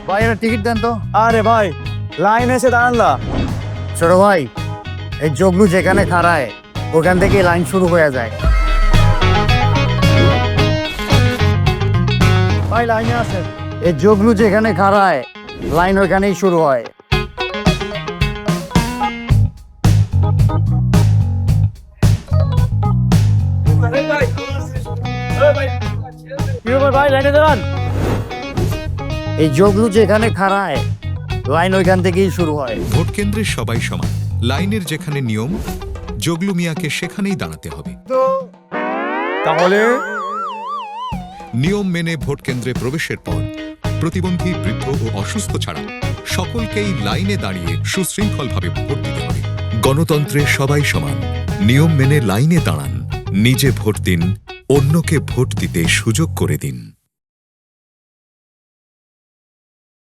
ভাই একটা টিকিট দেন তো। আরে ভাই লাইন এসে দাঁড়ানলা। ছোট ভাই, এই জগলু যেখানে খাড়ায় ওখান থেকে লাইন শুরু হয়ে যায়। ভাই লাইনে আছে। এই জগলু যেখানে খাড়ায় লাইন ওইখানেই শুরু হয়। কি ব্যাপার ভাই, লাইনে দাঁড়ান। এই জগলু যেখানে খাড়ায় লাইন ওইখান থেকেই শুরু হয়। ভোট কেন্দ্রে সবাই সমান, লাইনের যেখানে নিয়ম, জগলু মিয়াকে সেখানেই দাঁড়াতে হবে। তাহলে নিয়ম মেনে ভোট কেন্দ্রে প্রবেশের পর প্রতিবন্ধী, বৃদ্ধ ও অসুস্থ ছাড়া সকলকেই লাইনে দাঁড়িয়ে সুশৃঙ্খলভাবে ভোট দিতে হবে। গণতন্ত্রে সবাই সমান, নিয়ম মেনে লাইনে দাঁড়ান, নিজে ভোট দিন, অন্যকে ভোট দিতে সুযোগ করে দিন।